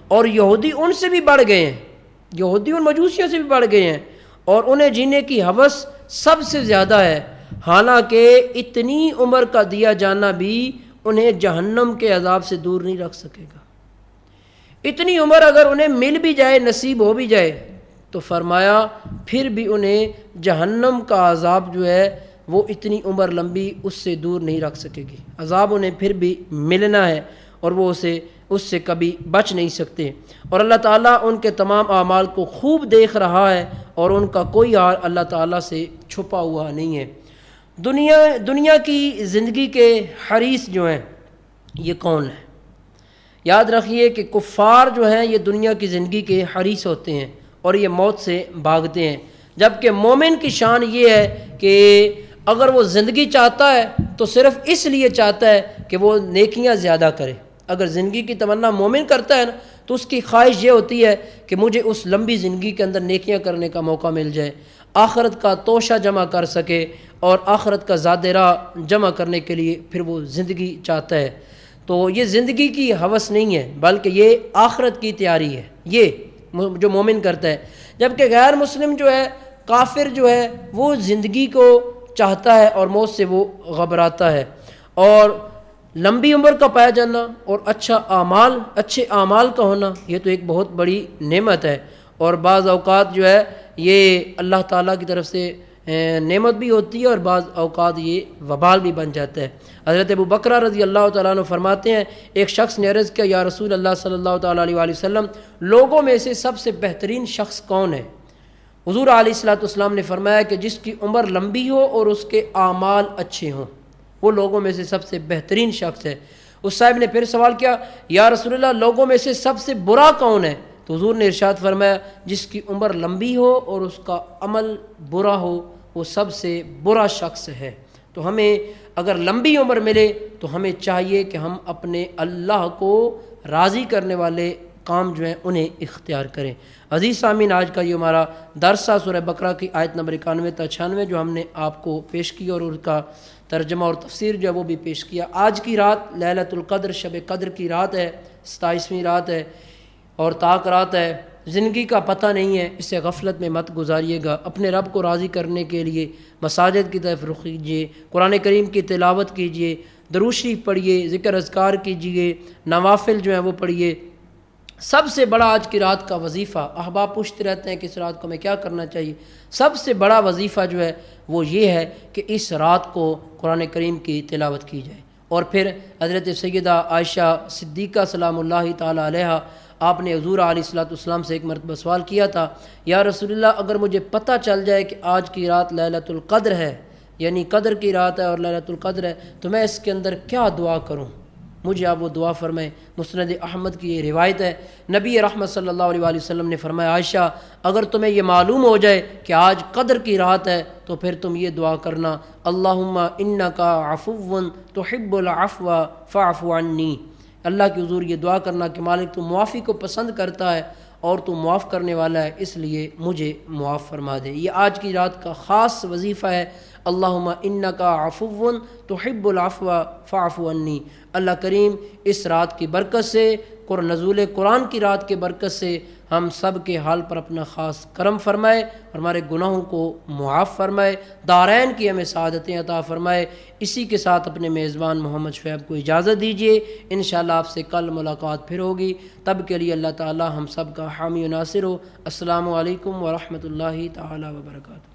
اور یہودی ان سے بھی بڑھ گئے ہیں، یہودی ان مجوسیوں سے بھی بڑھ گئے ہیں، اور انہیں جینے کی ہوس سب سے زیادہ ہے، حالانکہ اتنی عمر کا دیا جانا بھی انہیں جہنم کے عذاب سے دور نہیں رکھ سکے گا. اتنی عمر اگر انہیں مل بھی جائے، نصیب ہو بھی جائے، تو فرمایا پھر بھی انہیں جہنم کا عذاب جو ہے وہ اتنی عمر لمبی اس سے دور نہیں رکھ سکے گی. عذاب انہیں پھر بھی ملنا ہے اور وہ اس سے کبھی بچ نہیں سکتے. اور اللہ تعالیٰ ان کے تمام اعمال کو خوب دیکھ رہا ہے اور ان کا کوئی حال اللہ تعالیٰ سے چھپا ہوا نہیں ہے. دنیا کی زندگی کے حریث جو ہیں یہ کون ہیں؟ یاد رکھیے کہ کفار جو ہیں یہ دنیا کی زندگی کے حریث ہوتے ہیں اور یہ موت سے بھاگتے ہیں، جبکہ مومن کی شان یہ ہے کہ اگر وہ زندگی چاہتا ہے تو صرف اس لیے چاہتا ہے کہ وہ نیکیاں زیادہ کرے. اگر زندگی کی تمنا مومن کرتا ہے نا تو اس کی خواہش یہ ہوتی ہے کہ مجھے اس لمبی زندگی کے اندر نیکیاں کرنے کا موقع مل جائے، آخرت کا توشہ جمع کر سکے، اور آخرت کا زاد راہ جمع کرنے کے لیے پھر وہ زندگی چاہتا ہے. تو یہ زندگی کی ہوس نہیں ہے بلکہ یہ آخرت کی تیاری ہے، یہ جو مومن کرتا ہے. جبکہ غیر مسلم جو ہے، کافر جو ہے، وہ زندگی کو چاہتا ہے اور موت سے وہ گھبراتا ہے. اور لمبی عمر کا پایا جانا اور اچھے اعمال کا ہونا یہ تو ایک بہت بڑی نعمت ہے، اور بعض اوقات جو ہے یہ اللہ تعالیٰ کی طرف سے نعمت بھی ہوتی ہے اور بعض اوقات یہ وبال بھی بن جاتا ہے. حضرت ابو بکر رضی اللہ تعالیٰ عنہ فرماتے ہیں، ایک شخص نے عرض کیا، یا رسول اللہ صلی اللہ تعالیٰ علیہ وآلہ وسلم، لوگوں میں سے سب سے بہترین شخص کون ہے؟ حضور علیہ الصلوۃ والسلام نے فرمایا کہ جس کی عمر لمبی ہو اور اس کے اعمال اچھے ہوں، وہ لوگوں میں سے سب سے بہترین شخص ہے. اس صاحب نے پھر سوال کیا، یا رسول اللہ، لوگوں میں سے سب سے برا کون ہے؟ تو حضور نے ارشاد فرمایا، جس کی عمر لمبی ہو اور اس کا عمل برا ہو، وہ سب سے برا شخص ہے. تو ہمیں اگر لمبی عمر ملے تو ہمیں چاہیے کہ ہم اپنے اللہ کو راضی کرنے والے کام جو ہیں انہیں اختیار کریں. عزیز سامعین، آج کا یہ ہمارا درس سورہ بقرہ کی آیت نمبر 91 تا 96 جو ہم نے آپ کو پیش کی اور اس کا ترجمہ اور تفسیر جو ہے وہ بھی پیش کیا. آج کی رات لیلۃ القدر، شب قدر کی رات ہے، 27ویں رات ہے اور طاق رات ہے. زندگی کا پتہ نہیں ہے، اسے غفلت میں مت گزاریے گا. اپنے رب کو راضی کرنے کے لیے مساجد کی طرف رخ کیجیے، قرآن کریم کی تلاوت کیجیے، درود شریف پڑھیے، ذکر اذکار کیجیے، نوافل جو ہیں وہ پڑھیے. سب سے بڑا آج کی رات کا وظیفہ، احباب پوچھتے رہتے ہیں کہ اس رات کو ہمیں کیا کرنا چاہیے. سب سے بڑا وظیفہ جو ہے وہ یہ ہے کہ اس رات کو قرآن کریم کی تلاوت کی جائے. اور پھر حضرت سیدہ عائشہ صدیقہ سلام اللہ تعالیٰ علیہا، آپ نے حضور علیہ الصلوۃ والسلام سے ایک مرتبہ سوال کیا تھا، یا رسول اللہ، اگر مجھے پتہ چل جائے کہ آج کی رات لیلۃ القدر ہے، یعنی قدر کی رات ہے اور لیلۃ القدر ہے، تو میں اس کے اندر کیا دعا کروں؟ مجھے آپ وہ دعا فرمائیں. مسند احمد کی یہ روایت ہے، نبی رحمت صلی اللہ علیہ وآلہ وسلم نے فرمایا، عائشہ، اگر تمہیں یہ معلوم ہو جائے کہ آج قدر کی رات ہے تو پھر تم یہ دعا کرنا، اللہم انکا عفو تحب العفو فاعف عنی. اللہ کی حضور یہ دعا کرنا کہ مالک تو معافی کو پسند کرتا ہے اور تو معاف کرنے والا ہے، اس لیے مجھے معاف فرما دے. یہ آج کی رات کا خاص وظیفہ ہے، اللہم انکا عفو تحب العفو فاعف عنی. اللہ کریم اس رات کی برکت سے، نزول قرآن کی رات کے برکت سے ہم سب کے حال پر اپنا خاص کرم فرمائے اور ہمارے گناہوں کو معاف فرمائے، دارین کی ہمیں سعادتیں عطا فرمائے. اسی کے ساتھ اپنے میزبان محمد شعیب کو اجازت دیجیے. انشاءاللہ آپ سے کل ملاقات پھر ہوگی. تب کے لیے اللہ تعالی ہم سب کا حامی و ناصر ہو. السلام علیکم ورحمۃ اللہ تعالی وبرکاتہ.